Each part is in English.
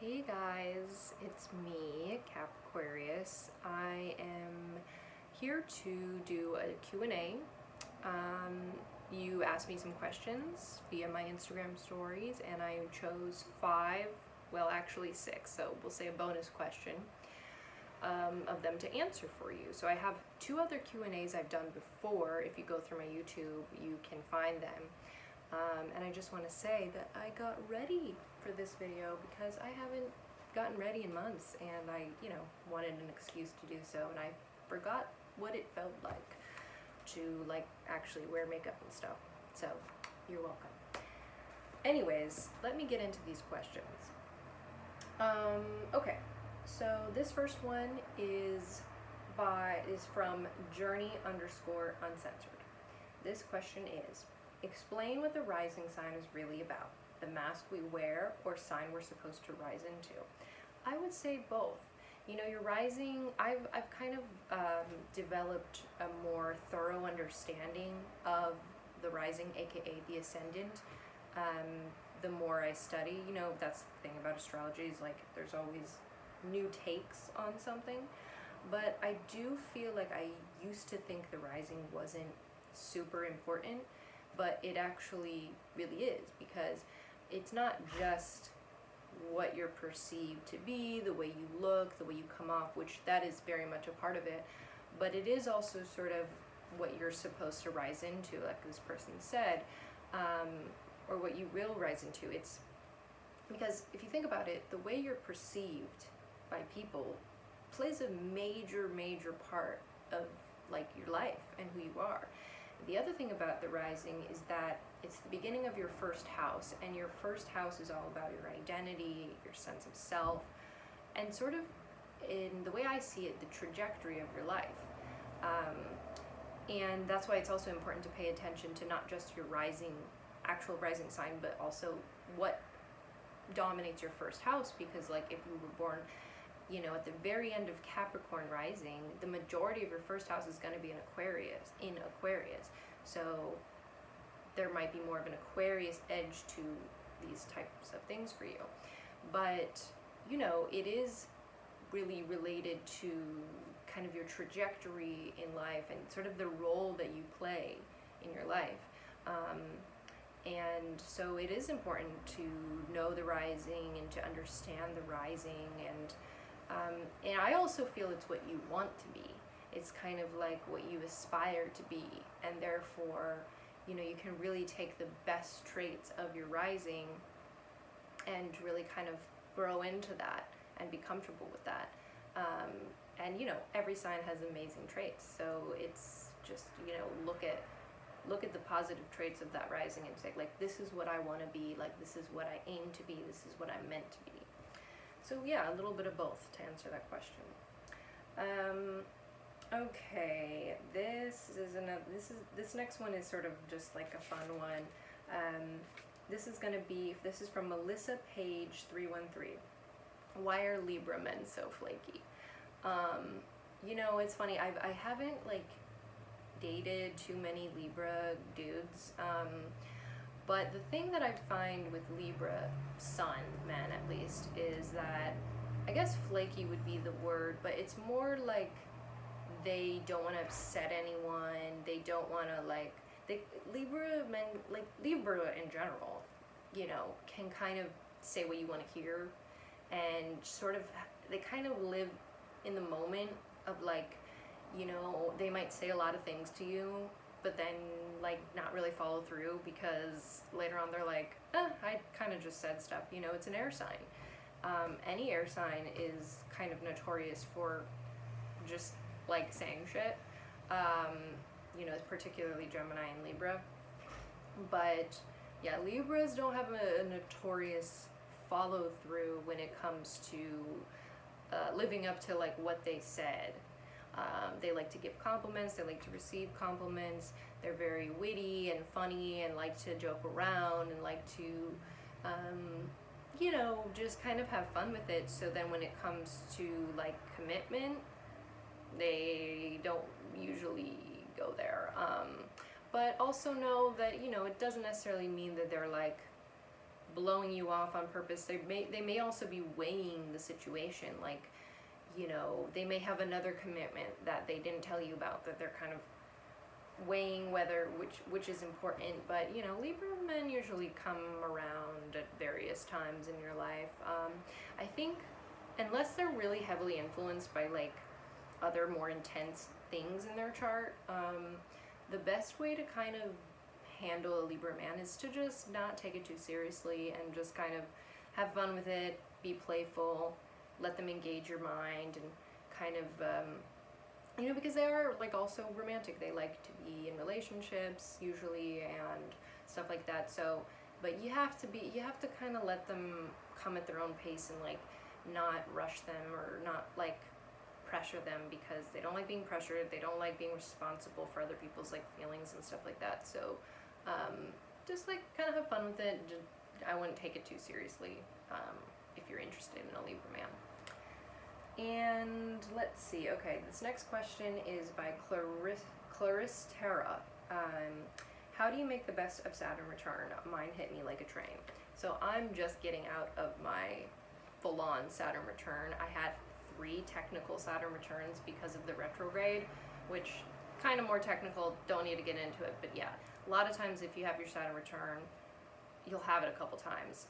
Hey guys, it's me, Capricorn. I am here to do a Q&A. You asked me some questions via my Instagram stories and I chose 5, well actually 6, so we'll say a bonus question of them to answer for you. So I have 2 other Q&As I've done before. If you go through my YouTube, you can find them. And I just want to say that I got ready for this video because I haven't gotten ready in months and I, wanted an excuse to do so, and I forgot what it felt like to actually wear makeup and stuff. So you're welcome. Anyways, let me get into these questions. Okay, so this first one is from Journey_Uncensored. This question is: explain what the rising sign is really about. The mask we wear or sign we're supposed to rise into? I would say both. Your rising, I've kind of developed a more thorough understanding of the rising, aka the ascendant. The more I study, that's the thing about astrology, is there's always new takes on something. But I do feel like I used to think the rising wasn't super important, but it actually really is, because it's not just what you're perceived to be, the way you look, the way you come off, which that is very much a part of it, but it is also sort of what you're supposed to rise into, like this person said, or what you will rise into. It's because if you think about it, the way you're perceived by people plays a major part of your life and who you are. The other thing about the rising is that it's the beginning of your first house, and your first house is all about your identity, your sense of self, and sort of, in the way I see it, the trajectory of your life. And that's why it's also important to pay attention to not just your actual rising sign, but also what dominates your first house, because if you were born at the very end of Capricorn rising, the majority of your first house is going to be in Aquarius. So there might be more of an Aquarius edge to these types of things for you. But, it is really related to kind of your trajectory in life and sort of the role that you play in your life. And so it is important to know the rising and to understand the rising, and I also feel it's what you want to be. It's kind of like what you aspire to be, and therefore, you can really take the best traits of your rising and really kind of grow into that and be comfortable with that. And every sign has amazing traits, so it's just look at the positive traits of that rising and say, this is what I want to be, this is what I aim to be, this is what I'm meant to be. So yeah, a little bit of both to answer that question. Okay, this next one is sort of just like a fun one. This is from Melissa Page 313. Why are Libra men so flaky? It's funny. I haven't dated too many Libra dudes. But the thing that I find with Libra sun men, at least, is that, I guess flaky would be the word, but it's more like they don't want to upset anyone. They don't want to Libra men, Libra in general, can kind of say what you want to hear, and sort of, they kind of live in the moment of they might say a lot of things to you, but then not really follow through, because later on they're I kind of just said stuff. It's an air sign. Any air sign is kind of notorious for just saying shit, particularly Gemini and Libra. But yeah, Libras don't have a notorious follow through when it comes to living up to what they said. They like to give compliments, they like to receive compliments, they're very witty and funny and like to joke around and like to, just kind of have fun with it. So then when it comes to commitment, they don't usually go there. But also know that, it doesn't necessarily mean that they're blowing you off on purpose. They may also be weighing the situation, like, you know, they may have another commitment that they didn't tell you about, that they're kind of weighing whether which is important. But you know, Libra men usually come around at various times in your life. I think unless they're really heavily influenced by like other more intense things in their chart, the best way to kind of handle a Libra man is to just not take it too seriously and just kind of have fun with it, be playful, let them engage your mind, and kind of you know, because they are like also romantic. They like to be in relationships usually and stuff like that. So, but you have to kind of let them come at their own pace and like not rush them or not like pressure them, because they don't like being pressured. They don't like being responsible for other people's like feelings and stuff like that. So, just like kind of have fun with it. I wouldn't take it too seriously if you're interested in a Libra man. And let's see, okay, this next question is by Clarisse Terra. How do you make the best of Saturn return? Mine hit me like a train. So I'm just getting out of my full-on Saturn return. I had 3 technical Saturn returns because of the retrograde, which kind of more technical, don't need to get into it, but yeah, a lot of times if you have your Saturn return, you'll have it a couple times.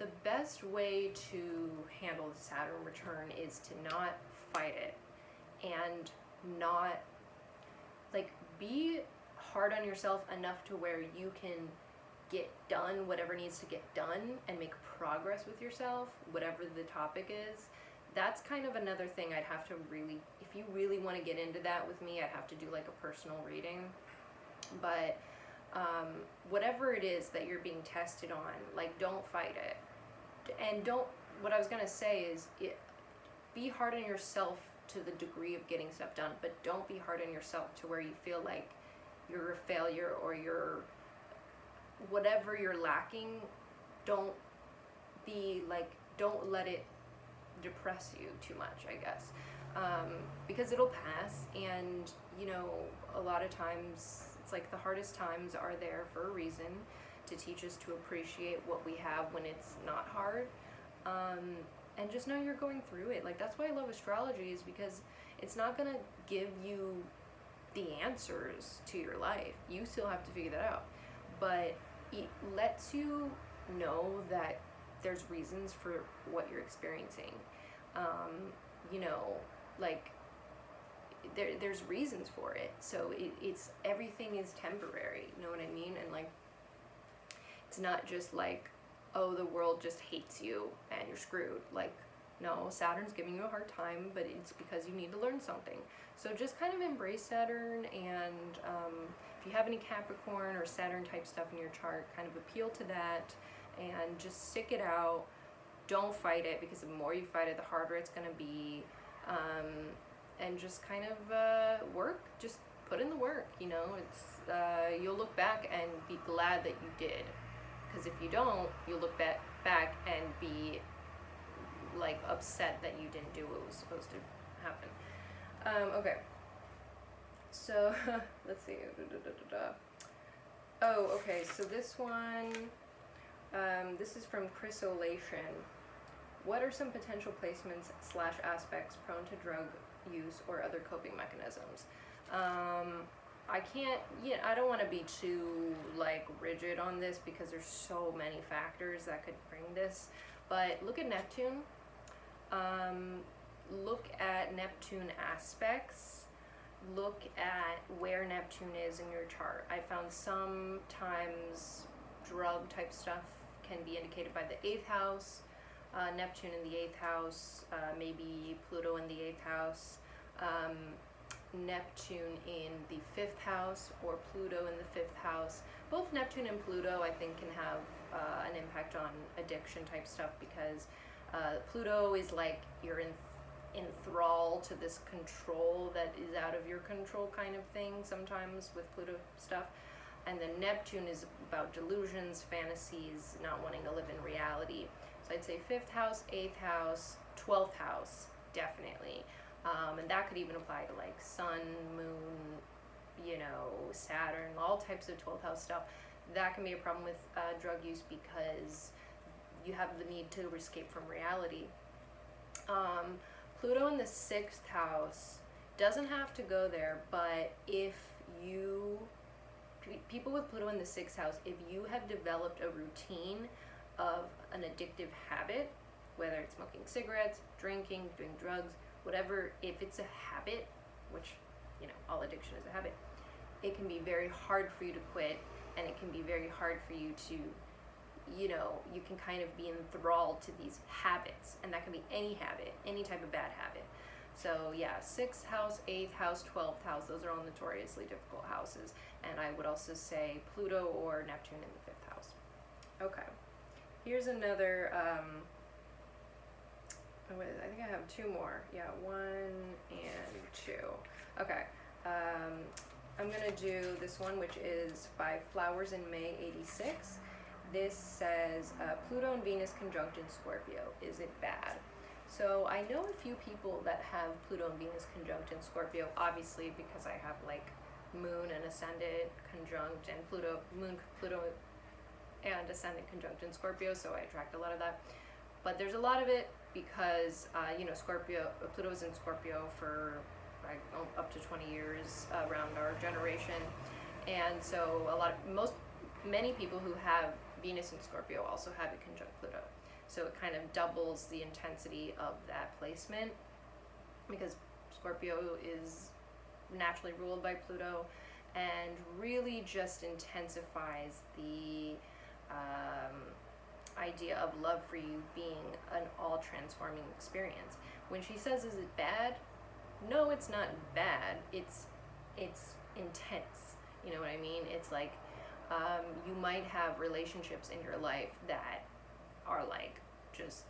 The best way to handle the Saturn return is to not fight it and not, like, be hard on yourself enough to where you can get done whatever needs to get done and make progress with yourself, whatever the topic is. That's kind of another thing I'd have to really, if you really want to get into that with me, I'd have to do like a personal reading. But whatever it is that you're being tested on, like, don't fight it. And what I was going to say is, be hard on yourself to the degree of getting stuff done, but don't be hard on yourself to where you feel like you're a failure or you're, whatever you're lacking, don't let it depress you too much, I guess. Because it'll pass, and, you know, a lot of times, it's like the hardest times are there for a reason, to teach us to appreciate what we have when it's not hard, and just know you're going through it. Like, that's why I love astrology, is because it's not gonna give you the answers to your life. You still have to figure that out, but it lets you know that there's reasons for what you're experiencing. You know, like, there's reasons for it. So it's everything is temporary, you know what I mean? And like, it's not just like, oh, the world just hates you and you're screwed. Like, no, Saturn's giving you a hard time, but it's because you need to learn something. So just kind of embrace Saturn, and if you have any Capricorn or Saturn type stuff in your chart, kind of appeal to that and just stick it out. Don't fight it, because the more you fight it, the harder it's going to be. And just kind of work, just put in the work, you know. It's you'll look back and be glad that you did, because if you don't, you'll look back and be like upset that you didn't do what was supposed to happen. Okay, so let's see. Oh, okay, so this one, this is from Chrysolation. What are some potential placements / aspects prone to drug use or other coping mechanisms? I don't want to be too like rigid on this, because there's so many factors that could bring this, but look at Neptune. Look at Neptune aspects. Look at where Neptune is in your chart. I found sometimes drug type stuff can be indicated by the 8th house. Neptune in the 8th house, maybe Pluto in the 8th house, Neptune in the 5th house, or Pluto in the 5th house. Both Neptune and Pluto, I think, can have an impact on addiction type stuff, because Pluto is like you're enthralled to this control that is out of your control kind of thing sometimes with Pluto stuff. And then Neptune is about delusions, fantasies, not wanting to live in reality. So I'd say 5th house, 8th house, 12th house, definitely. And that could even apply to like Sun, Moon, you know, Saturn, all types of 12th house stuff. that can be a problem with drug use because you have the need to escape from reality. Pluto in the 6th house doesn't have to go there, but if you, people with Pluto in the 6th house, if you have developed a routine of an addictive habit, whether it's smoking cigarettes, drinking, doing drugs, whatever, if it's a habit, which, you know, all addiction is a habit, it can be very hard for you to quit, and it can be very hard for you to, you know, you can kind of be enthralled to these habits, and that can be any habit, any type of bad habit. So yeah, 6th house, 8th house, 12th house, those are all notoriously difficult houses. And I would also say Pluto or Neptune in the 5th house. Okay, here's another, I think I have 2 more. Yeah, 1 and 2. Okay, I'm gonna do this one, which is by Flowers in May 86. This says, Pluto and Venus conjunct in Scorpio. Is it bad? So I know a few people that have Pluto and Venus conjunct in Scorpio, obviously because I have like Moon and Ascendant conjunct, and Pluto and Ascendant conjunct in Scorpio, so I attract a lot of that. But there's a lot of it because, you know, Pluto is in Scorpio for like up to 20 years around our generation. And so many people who have Venus in Scorpio also have it conjunct Pluto. So it kind of doubles the intensity of that placement, because Scorpio is naturally ruled by Pluto and really just intensifies the idea of love for you being an all-transforming experience. When she says, is it bad? No, it's not bad. It's intense. You know what I mean? It's like, you might have relationships in your life that are like just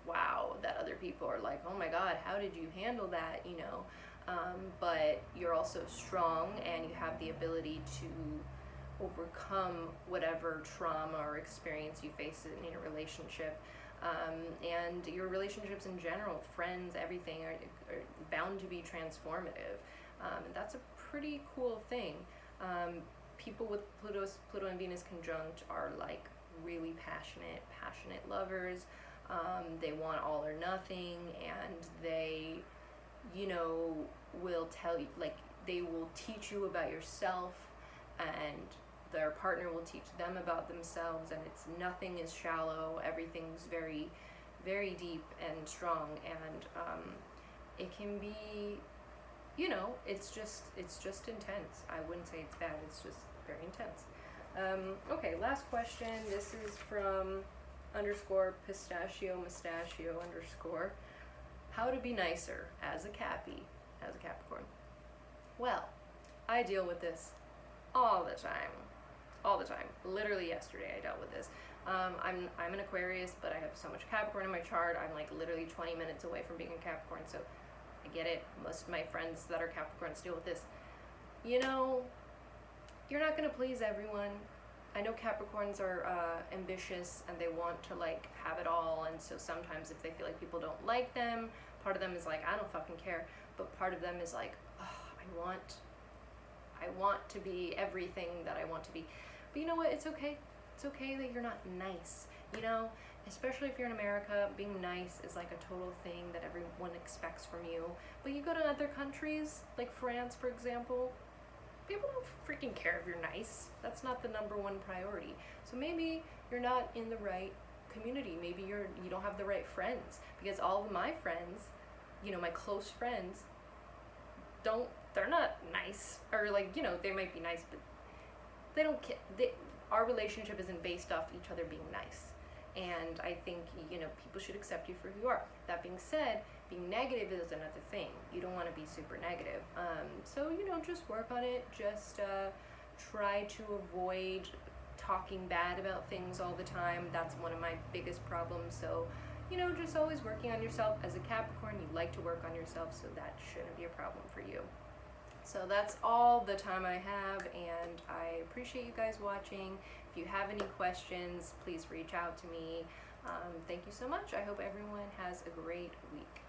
wow, that other people are like, oh my god, how did you handle that, you know? But you're also strong and you have the ability to overcome whatever trauma or experience you face in a relationship. And your relationships in general, friends, everything are bound to be transformative. And that's a pretty cool thing. People with Pluto and Venus conjunct are like really passionate lovers. They want all or nothing, and they, you know, will tell you, like, they will teach you about yourself, and their partner will teach them about themselves, and nothing is shallow, everything's very, very deep and strong, and it can be, you know, it's just intense. I wouldn't say it's bad, it's just very intense. Okay, last question. This is from _pistachio mustachio _ how to be nicer as a Capricorn. Well, I deal with this all the time. Literally yesterday I dealt with this. I'm an Aquarius, but I have so much Capricorn in my chart. I'm like literally 20 minutes away from being a Capricorn, so I get it. Most of my friends that are Capricorns deal with this. You know, you're not gonna please everyone. I know Capricorns are ambitious and they want to like have it all, and so sometimes if they feel like people don't like them, part of them is like, I don't fucking care, but part of them is like, oh, I want to be everything that I want to be. But you know what, it's okay. It's okay that you're not nice, you know, especially if you're in America. Being nice is like a total thing that everyone expects from you. But you go to other countries, like France, for example, people don't freaking care if you're nice. That's not the #1 priority. So maybe you're not in the right community. Maybe you don't have the right friends, because all of my friends, you know, my close friends, they're not nice, or like, you know, they might be nice, but they don't care. Our relationship isn't based off each other being nice. And I think, you know, people should accept you for who you are. That being said, being negative is another thing. You don't want to be super negative. So, you know, just work on it. Just try to avoid talking bad about things all the time. That's one of my biggest problems. So, you know, just always working on yourself. As a Capricorn, you like to work on yourself, so that shouldn't be a problem for you. So that's all the time I have, and I appreciate you guys watching. If you have any questions, please reach out to me. Thank you so much. I hope everyone has a great week.